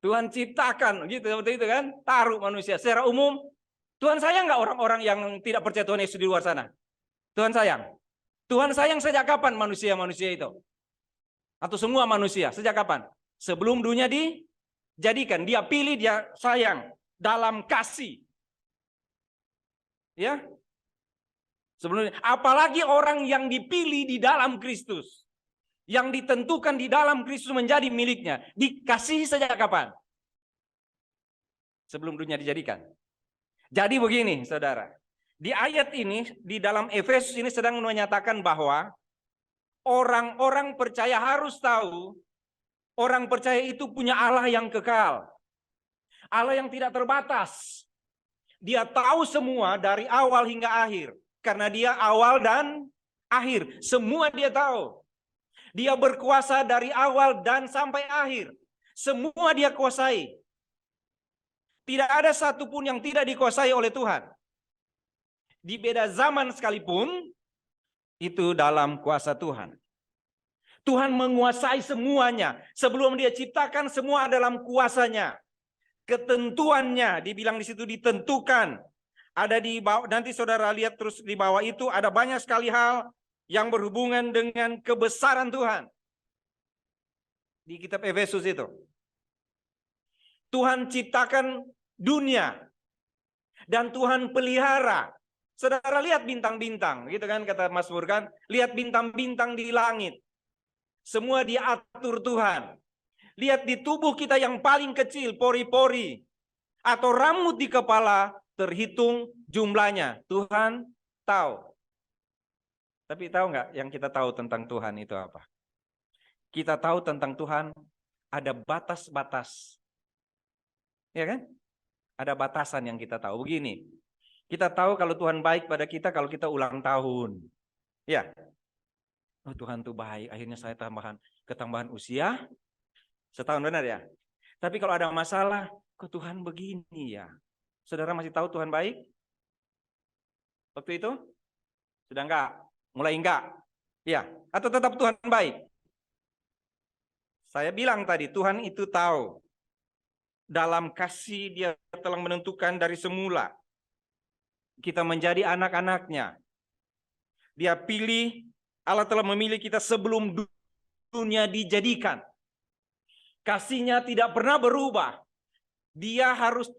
Tuhan ciptakan, gitu seperti itu kan? Taruh manusia. Secara umum, Tuhan sayang nggak orang-orang yang tidak percaya Tuhan Yesus di luar sana? Tuhan sayang. Tuhan sayang sejak kapan manusia-manusia itu? Atau semua manusia, sejak kapan? Sebelum dunia dijadikan. Dia pilih, dia sayang. Dalam kasih. Ya. Sebelumnya, apalagi orang yang dipilih di dalam Kristus. Yang ditentukan di dalam Kristus menjadi miliknya. Dikasihi sejak kapan? Sebelum dunia dijadikan. Jadi begini, saudara. Di ayat ini, di dalam Efesus ini sedang menyatakan bahwa orang-orang percaya harus tahu, orang percaya itu punya Allah yang kekal. Allah yang tidak terbatas. Dia tahu semua dari awal hingga akhir. Karena dia awal dan akhir. Semua dia tahu. Dia berkuasa dari awal dan sampai akhir. Semua dia kuasai. Tidak ada satupun yang tidak dikuasai oleh Tuhan. Di beda zaman sekalipun, itu dalam kuasa Tuhan. Tuhan menguasai semuanya. Sebelum dia ciptakan, semua dalam kuasanya. Ketentuannya, dibilang di situ ditentukan. Ada di bawah, nanti saudara lihat terus di bawah itu, ada banyak sekali hal yang berhubungan dengan kebesaran Tuhan. Di kitab Efesus itu. Tuhan ciptakan dunia. Dan Tuhan pelihara. Saudara lihat bintang-bintang, gitu kan kata Mazmur kan? Lihat bintang-bintang di langit. Semua diatur Tuhan. Lihat di tubuh kita yang paling kecil, pori-pori. Atau rambut di kepala, terhitung jumlahnya. Tuhan tahu. Tapi tahu nggak yang kita tahu tentang Tuhan itu apa? Kita tahu tentang Tuhan ada batas-batas. Ya kan? Ada batasan yang kita tahu. Begini, kita tahu kalau Tuhan baik pada kita kalau kita ulang tahun. Ya. Oh, Tuhan tuh baik, akhirnya saya ketambahan usia. Setahun, benar ya? Tapi kalau ada masalah, kok Tuhan begini ya? Saudara masih tahu Tuhan baik? Waktu itu? Sudah enggak? Mulai enggak? Ya, atau tetap Tuhan baik? Saya bilang tadi, Tuhan itu tahu. Dalam kasih dia telah menentukan dari semula. Kita menjadi anak-anaknya. Dia pilih, Allah telah memilih kita sebelum dunia dijadikan. Kasihnya tidak pernah berubah.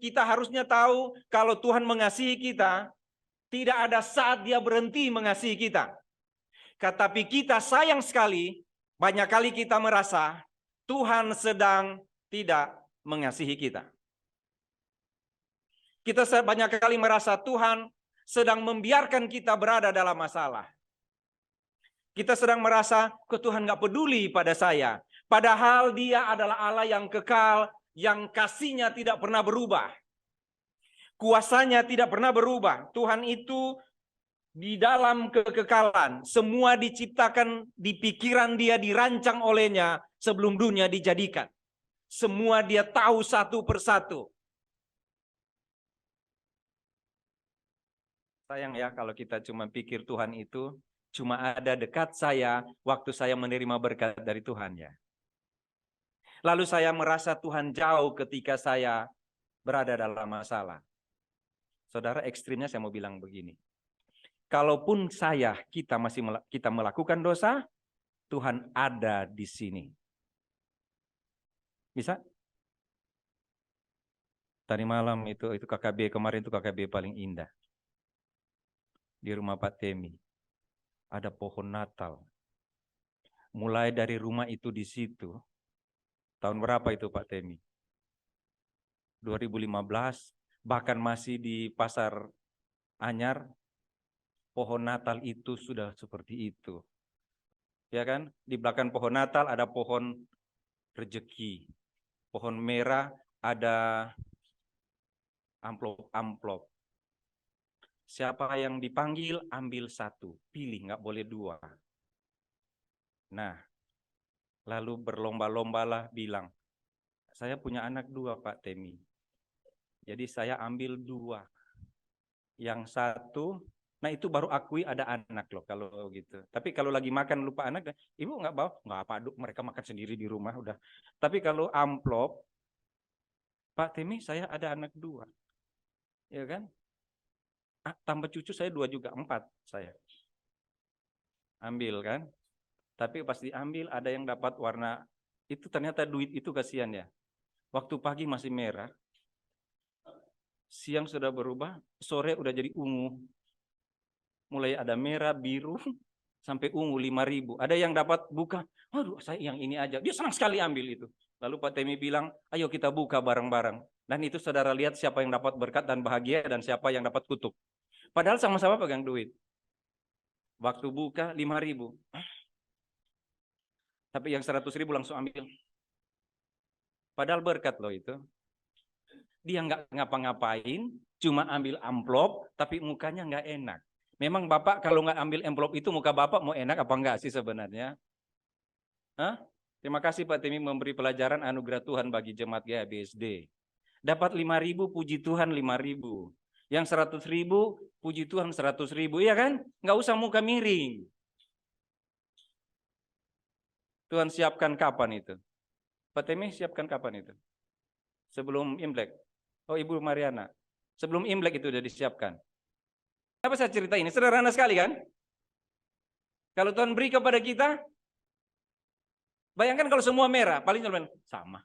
Kita harusnya tahu kalau Tuhan mengasihi kita, tidak ada saat dia berhenti mengasihi kita. Tetapi kita sayang sekali, banyak kali kita merasa Tuhan sedang tidak mengasihi kita. Kita banyak kali merasa Tuhan sedang membiarkan kita berada dalam masalah. Kita sedang merasa, kok Tuhan nggak peduli pada saya. Padahal dia adalah Allah yang kekal, yang kasihnya tidak pernah berubah. Kuasanya tidak pernah berubah. Tuhan itu di dalam kekekalan. Semua diciptakan di pikiran dia, dirancang olehnya sebelum dunia dijadikan. Semua dia tahu satu persatu. Sayang ya kalau kita cuma pikir Tuhan itu cuma ada dekat saya waktu saya menerima berkat dari Tuhan ya. Lalu saya merasa Tuhan jauh ketika saya berada dalam masalah. Saudara, ekstrimnya saya mau bilang begini. Kalaupun kita melakukan dosa, Tuhan ada di sini. Bisa? Tadi malam itu KKB, kemarin itu KKB paling indah. Di rumah Pak Temi. Ada pohon Natal. Mulai dari rumah itu di situ. Tahun berapa itu Pak Temi? 2015, bahkan masih di Pasar Anyar, pohon Natal itu sudah seperti itu. Ya kan? Di belakang pohon Natal ada pohon rezeki. Pohon merah ada amplop-amplop. Siapa yang dipanggil, ambil satu. Pilih, nggak boleh dua. Nah, lalu berlomba-lombalah bilang, saya punya anak dua Pak Temi. Jadi saya ambil dua. Yang satu, nah itu baru akui ada anak loh kalau gitu. Tapi kalau lagi makan lupa anak, ibu nggak bawa, nggak apa, mereka makan sendiri di rumah udah. Tapi kalau amplop, Pak Temi, saya ada anak 2. Ya kan? Tambah cucu saya 2 juga, 4 saya. Ambil kan? Tapi pas diambil ada yang dapat warna, itu ternyata duit itu kasihan ya. Waktu pagi masih merah, siang sudah berubah, sore udah jadi ungu. Mulai ada merah, biru, sampai ungu 5.000. Ada yang dapat buka, aduh saya yang ini aja. Dia senang sekali ambil itu. Lalu Pak Temi bilang, ayo kita buka bareng-bareng. Dan itu saudara lihat siapa yang dapat berkat dan bahagia dan siapa yang dapat kutuk. Padahal sama-sama pegang duit. Waktu buka 5.000. Tapi yang 100.000 langsung ambil. Padahal berkat loh itu. Dia nggak ngapa-ngapain, cuma ambil amplop, tapi mukanya nggak enak. Memang Bapak kalau nggak ambil amplop itu, muka Bapak mau enak apa enggak sih sebenarnya? Hah? Terima kasih Pak Timi memberi pelajaran anugerah Tuhan bagi jemaat GHBSD. Dapat 5.000, puji Tuhan 5.000. Yang 100.000, puji Tuhan 100.000. Iya kan? Nggak usah muka miring. Tuhan siapkan kapan itu? Pak Temi siapkan kapan itu? Sebelum Imlek. Oh Ibu Mariana. Sebelum Imlek itu sudah disiapkan. Apa saya cerita ini? Sederhana sekali kan? Kalau Tuhan beri kepada kita, bayangkan kalau semua merah, paling cuma sama.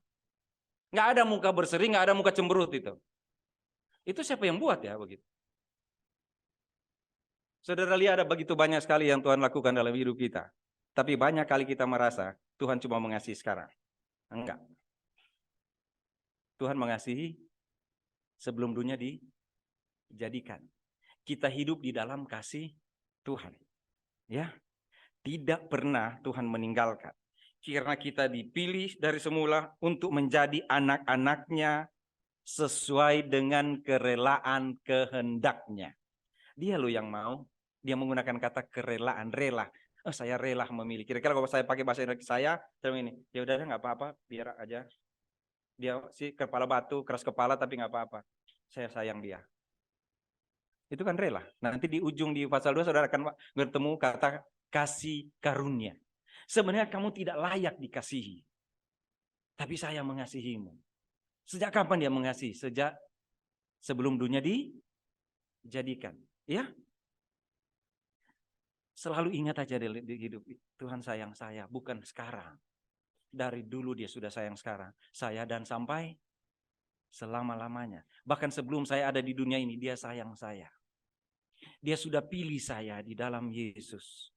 Nggak ada muka berseri, nggak ada muka cemberut itu. Itu siapa yang buat ya begitu? Saudara lihat ada begitu banyak sekali yang Tuhan lakukan dalam hidup kita. Tapi banyak kali kita merasa Tuhan cuma mengasihi sekarang. Enggak. Tuhan mengasihi sebelum dunia dijadikan. Kita hidup di dalam kasih Tuhan. Ya, tidak pernah Tuhan meninggalkan. Karena kita dipilih dari semula untuk menjadi anak-anaknya sesuai dengan kerelaan kehendaknya. Dia loh yang mau. Dia menggunakan kata kerelaan, rela. Oh, saya rela memilih. Kira-kira kalau saya pakai bahasa Indonesia saya ini, ya udah nggak apa-apa, biar aja. Dia sih kepala batu, keras kepala, tapi nggak apa-apa. Saya sayang dia. Itu kan rela. Nanti di ujung di pasal 2 saudara akan bertemu kata kasih karunia. Sebenarnya kamu tidak layak dikasihi. Tapi saya mengasihimu. Sejak kapan dia mengasihi? Sejak sebelum dunia dijadikan. Ya. Selalu ingat aja di hidup Tuhan sayang saya, bukan sekarang. Dari dulu dia sudah sayang sekarang. Saya dan sampai selama-lamanya. Bahkan sebelum saya ada di dunia ini, dia sayang saya. Dia sudah pilih saya di dalam Yesus.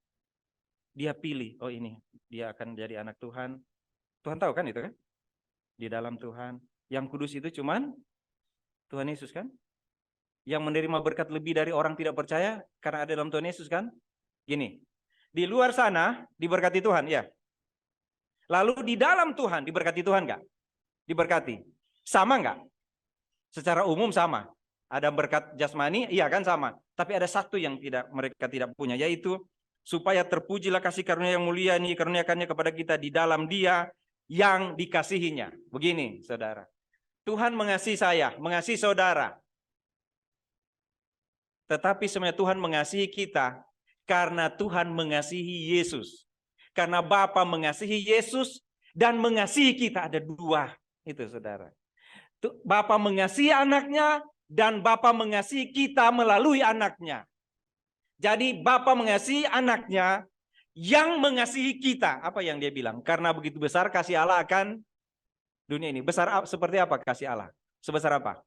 Dia pilih, oh ini, dia akan jadi anak Tuhan. Tuhan tahu kan itu kan? Di dalam Tuhan. Yang kudus itu cuman Tuhan Yesus kan? Yang menerima berkat lebih dari orang tidak percaya karena ada dalam Tuhan Yesus kan? Gini, di luar sana diberkati Tuhan, ya. Lalu di dalam Tuhan diberkati Tuhan nggak? Diberkati. Sama nggak? Secara umum sama. Ada berkat jasmani, iya kan sama. Tapi ada satu yang mereka tidak punya, yaitu supaya terpujilah kasih karunia yang mulia ini dikaruniakannya kepada kita di dalam Dia yang dikasihinya. Begini, saudara. Tuhan mengasihi saya, mengasihi saudara. Tetapi sebenarnya Tuhan mengasihi kita karena Tuhan mengasihi Yesus. Karena Bapa mengasihi Yesus dan mengasihi kita, ada dua itu saudara. Bapa mengasihi anaknya dan Bapa mengasihi kita melalui anaknya. Jadi Bapa mengasihi anaknya yang mengasihi kita. Apa yang dia bilang? Karena begitu besar kasih Allah akan dunia ini. Besar seperti apa kasih Allah? Sebesar apa?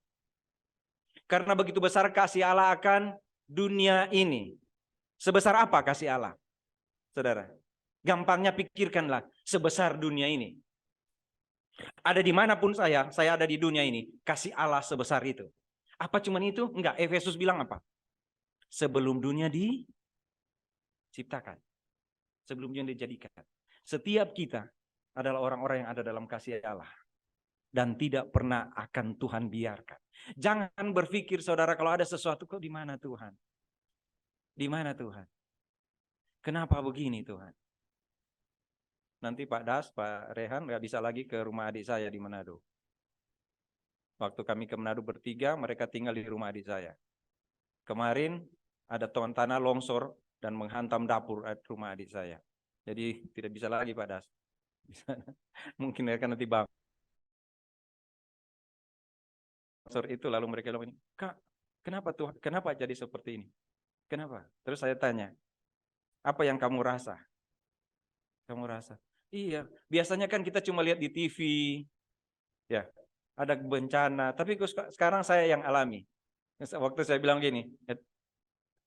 Karena begitu besar kasih Allah akan dunia ini. Sebesar apa kasih Allah? Saudara, gampangnya pikirkanlah sebesar dunia ini. Ada dimanapun saya ada di dunia ini. Kasih Allah sebesar itu. Apa cuman itu? Enggak, Efesus bilang apa? Sebelum dunia diciptakan. Sebelum dunia dijadikan. Setiap kita adalah orang-orang yang ada dalam kasih Allah. Dan tidak pernah akan Tuhan biarkan. Jangan berpikir saudara kalau ada sesuatu, kok di mana Tuhan? Di mana Tuhan? Kenapa begini Tuhan? Nanti Pak Das, Pak Rehan nggak bisa lagi ke rumah adik saya di Manado. Waktu kami ke Manado bertiga, mereka tinggal di rumah adik saya. Kemarin ada tanah longsor dan menghantam dapur rumah adik saya. Jadi tidak bisa lagi Pak Das. Mungkin mereka nanti bang. longsor itu, lalu mereka bilang, Kak, kenapa Tuhan? Kenapa jadi seperti ini? Kenapa? Terus saya tanya, apa yang kamu rasa? Kamu rasa? Iya, biasanya kan kita cuma lihat di TV, ya, ada bencana. Tapi sekarang saya yang alami. Waktu saya bilang gini,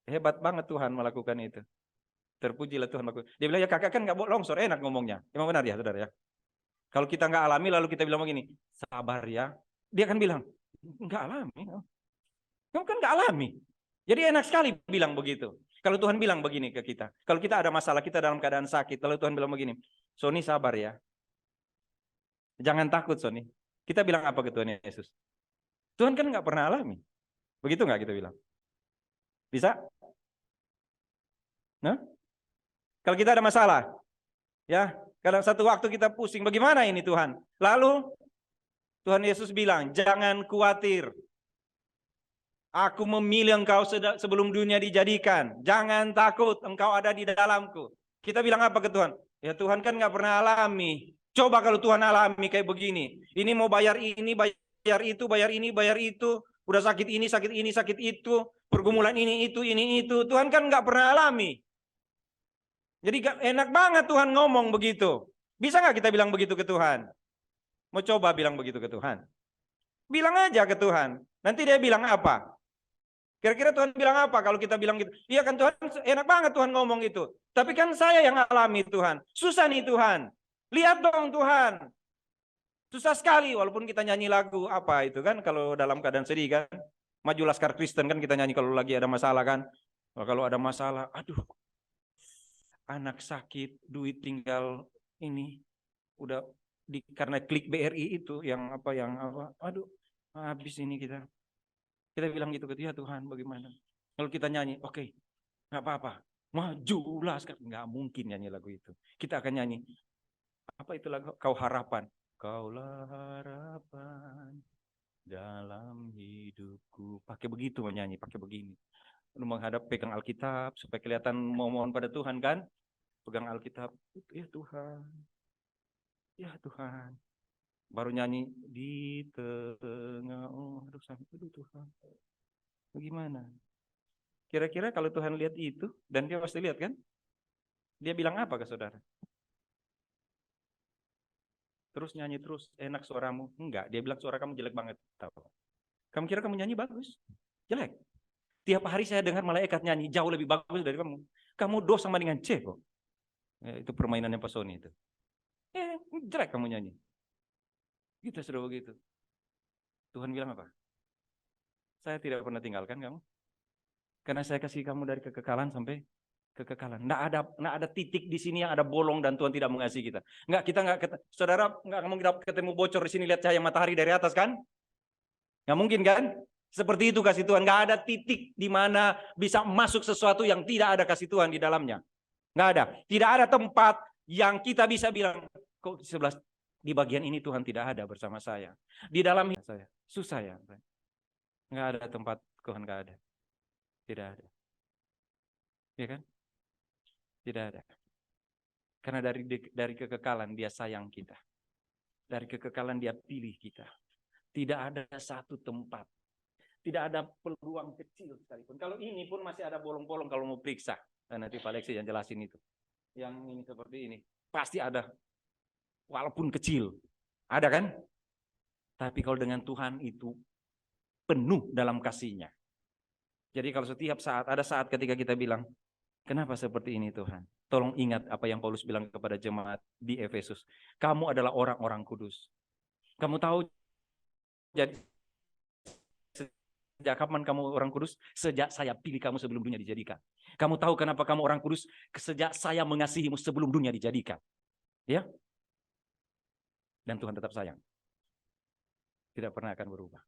hebat banget Tuhan melakukan itu. Terpujilah Tuhan melakukan. Dia bilang, ya kakak kan nggak longsor, enak ngomongnya. Emang benar ya, saudara ya? Kalau kita nggak alami, lalu kita bilang begini, sabar ya. Dia kan bilang, nggak alami. Kamu kan nggak alami. Jadi enak sekali bilang begitu. Kalau Tuhan bilang begini ke kita. Kalau kita ada masalah, kita dalam keadaan sakit. Lalu Tuhan bilang begini, Sony sabar ya. Jangan takut Sony. Kita bilang apa ke Tuhan Yesus? Tuhan kan nggak pernah alami. Begitu nggak kita bilang? Bisa? Nah? Kalau kita ada masalah, ya, kadang satu waktu kita pusing, bagaimana ini Tuhan? Lalu Tuhan Yesus bilang, jangan khawatir. Aku memilih engkau sebelum dunia dijadikan. Jangan takut, engkau ada di dalamku. Kita bilang apa ke Tuhan? Ya Tuhan kan nggak pernah alami. Coba kalau Tuhan alami kayak begini. Ini mau bayar ini, bayar itu, bayar ini, bayar itu. Udah sakit ini, sakit itu. Pergumulan ini, itu. Tuhan kan nggak pernah alami. Jadi enak banget Tuhan ngomong begitu. Bisa nggak kita bilang begitu ke Tuhan? Mau coba bilang begitu ke Tuhan? Bilang aja ke Tuhan. Nanti dia bilang apa? Kira-kira Tuhan bilang apa kalau kita bilang gitu? Iya kan Tuhan, enak banget Tuhan ngomong itu. Tapi kan saya yang alami Tuhan. Susah nih Tuhan. Lihat dong Tuhan. Susah sekali walaupun kita nyanyi lagu apa itu kan. Kalau dalam keadaan sedih kan. Maju Laskar Kristen kan kita nyanyi kalau lagi ada masalah kan. Kalau ada masalah, aduh. Anak sakit, duit tinggal ini. Udah karena klik BRI itu yang apa. Aduh, habis ini kita. Kita bilang gitu ke dia, Tuhan bagaimana? Kalau kita nyanyi, oke, nggak apa-apa. Majulah sekarang. Nggak mungkin nyanyi lagu itu. Kita akan nyanyi. Apa itu lagu? Kau harapan. Kaulah harapan dalam hidupku. Pakai begitu menyanyi, pakai begini. Lu menghadap, pegang Alkitab, supaya kelihatan mau mohon pada Tuhan kan? Pegang Alkitab. Ya Tuhan. Ya Tuhan. Baru nyanyi di tengah, aduh Tuhan. Bagaimana? Kira-kira kalau Tuhan lihat itu, dan dia pasti lihat kan? Dia bilang apa ke saudara? Terus nyanyi terus, enak suaramu. Enggak, dia bilang suara kamu jelek banget. Tahu. Kamu kira kamu nyanyi bagus? Jelek. Tiap hari saya dengar malaikat nyanyi jauh lebih bagus dari kamu. Kamu do sama dengan C kok. Itu permainannya Pak Sony itu. Jelek kamu nyanyi. Kita sudah begitu. Tuhan bilang apa? Saya tidak pernah tinggalkan kamu. Karena saya kasih kamu dari kekekalan sampai kekekalan. Nggak ada titik di sini yang ada bolong dan Tuhan tidak mengasihi kita. Saudara nggak ketemu bocor di sini lihat cahaya matahari dari atas kan? Nggak mungkin kan? Seperti itu kasih Tuhan. Nggak ada titik di mana bisa masuk sesuatu yang tidak ada kasih Tuhan di dalamnya. Nggak ada. Tidak ada tempat yang kita bisa bilang kok di sebelah di bagian ini Tuhan tidak ada bersama saya. Di dalam hidup saya susah ya. Nggak ada tempat Tuhan, nggak ada. Tidak ada. Ya kan? Tidak ada. Karena dari kekekalan dia sayang kita. Dari kekekalan dia pilih kita. Tidak ada satu tempat. Tidak ada peluang kecil sekalipun. Kalau ini pun masih ada bolong-bolong kalau mau periksa. Dan nanti Pak Lexi yang jelasin itu. Yang ini seperti ini. Pasti ada. Walaupun kecil. Ada kan? Tapi kalau dengan Tuhan itu penuh dalam kasih-Nya. Jadi kalau setiap saat, ada saat ketika kita bilang, kenapa seperti ini Tuhan? Tolong ingat apa yang Paulus bilang kepada jemaat di Efesus. Kamu adalah orang-orang kudus. Kamu tahu, jadi sejak kapan kamu orang kudus? Sejak saya pilih kamu sebelum dunia dijadikan. Kamu tahu kenapa kamu orang kudus? Sejak saya mengasihimu sebelum dunia dijadikan. Ya? Dan Tuhan tetap sayang. Tidak pernah akan berubah.